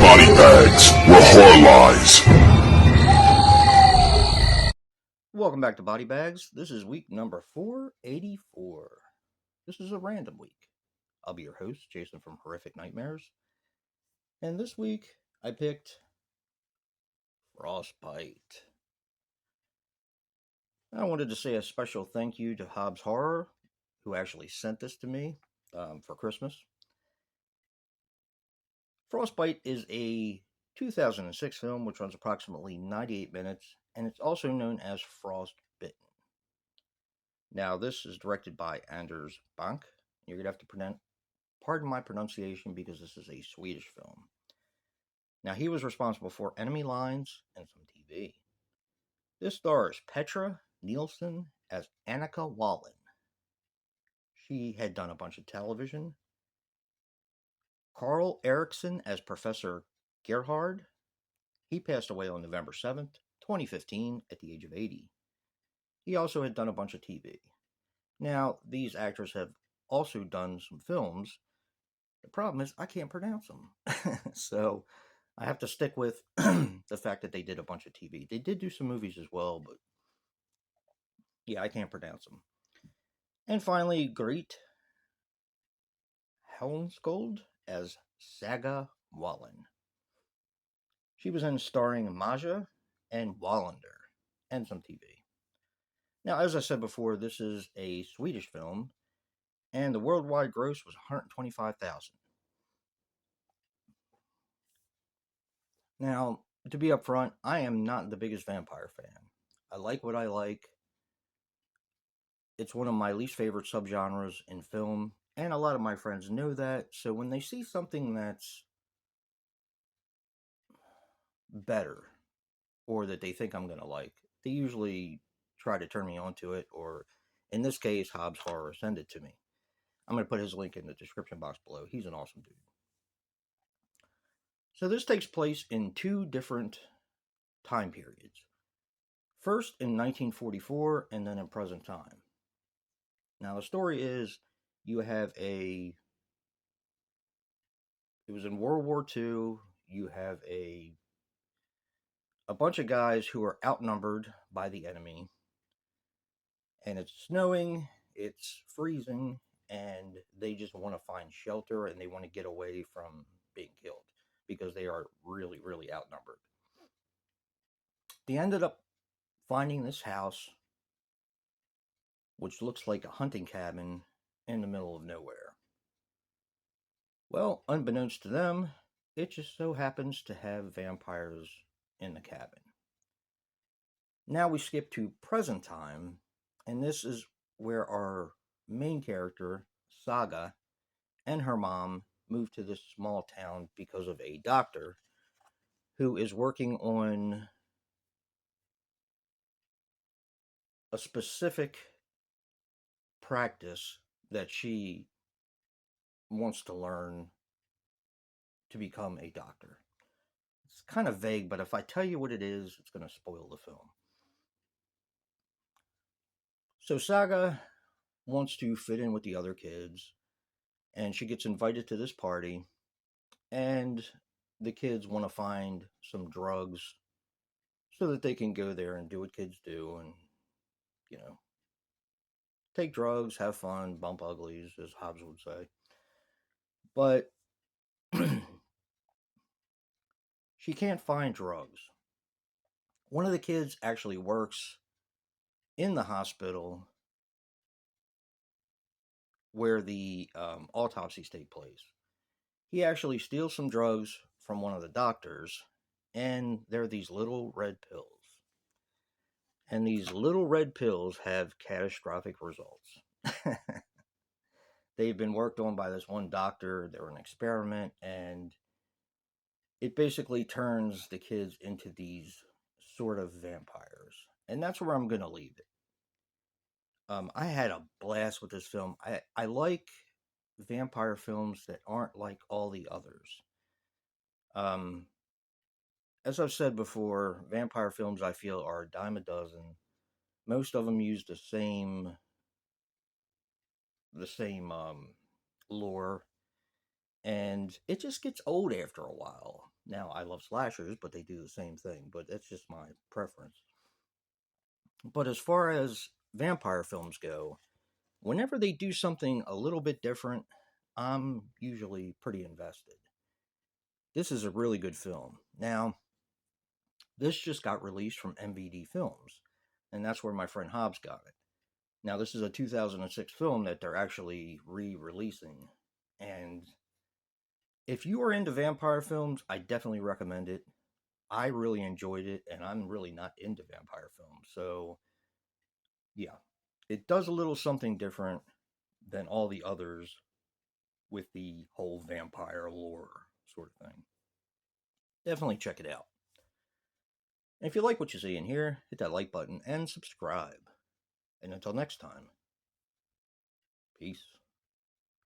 BodyBags, where horror lies. Welcome back to Body Bags. This is week number 484. This is a random week. I'll be your host, Jason from Horrific Nightmares. And this week, I picked Frostbite. I wanted to say a special thank you to Hobbs Horror, who actually sent this to me for Christmas. Frostbite is a 2006 film which runs approximately 98 minutes, and it's also known as Frostbitten. Now, this is directed by Anders Banke. You're going to have to pardon my pronunciation because this is a Swedish film. Now, he was responsible for Enemy Lines and some TV. This stars Petra Nielsen as Annika Wallen. She had done a bunch of television. Carl Eriksson as Professor Gerhard. He passed away on November 7th, 2015, at the age of 80. He also had done a bunch of TV. Now, these actors have also done some films. The problem is I can't pronounce them. So I have to stick with the fact that they did a bunch of TV. They did do some movies as well, but yeah, I can't pronounce them. And finally, Greet Helmskold as Saga Wallen. She was in starring Maja and Wallander and some TV. Now, as I said before, this is a Swedish film, and the worldwide gross was $125,000. Now, to be upfront, I am not the biggest vampire fan. I like what I like. It's one of my least favorite subgenres in film, and a lot of my friends know that, so when they see something that's better, or that they think I'm going to like, they usually try to turn me onto it, or in this case, Hobbs Horror send it to me. I'm going to put his link in the description box below. He's an awesome dude. So this takes place in two different time periods. First in 1944, and then in present time. Now the story is, it was in World War II, you have a bunch of guys who are outnumbered by the enemy, and it's snowing, it's freezing, and they just want to find shelter, and they want to get away from being killed, because they are really, really outnumbered. They ended up finding this house, which looks like a hunting cabin in the middle of nowhere. Well, unbeknownst to them, it just so happens to have vampires in the cabin. Now we skip to present time, and this is where our main character, Saga, and her mom moved to this small town because of a doctor who is working on a specific practice that she wants to learn to become a doctor. It's kind of vague, but if I tell you what it is, it's going to spoil the film. So Saga wants to fit in with the other kids, and she gets invited to this party, and the kids want to find some drugs so that they can go there and do what kids do and, take drugs, have fun, bump uglies, as Hobbs would say. But she can't find drugs. One of the kids actually works in the hospital where the autopsies take place. He actually steals some drugs from one of the doctors, and they're these little red pills. And these little red pills have catastrophic results. They've been worked on by this one doctor. They're an experiment, and it basically turns the kids into these sort of vampires. And that's where I'm going to leave it. I had a blast with this film. I like vampire films that aren't like all the others. As I've said before, vampire films I feel are a dime a dozen. Most of them use the same lore, and it just gets old after a while. Now, I love slashers, but they do the same thing, but that's just my preference. But as far as vampire films go, whenever they do something a little bit different, I'm usually pretty invested. This is a really good film. Now, this just got released from MVD Films, and that's where my friend Hobbs got it. Now, this is a 2006 film that they're actually re releasing, and if you are into vampire films, I definitely recommend it. I really enjoyed it, and I'm really not into vampire films, so yeah, it does a little something different than all the others with the whole vampire lore sort of thing. Definitely check it out. And if you like what you see in here, hit that like button and subscribe. And until next time, peace.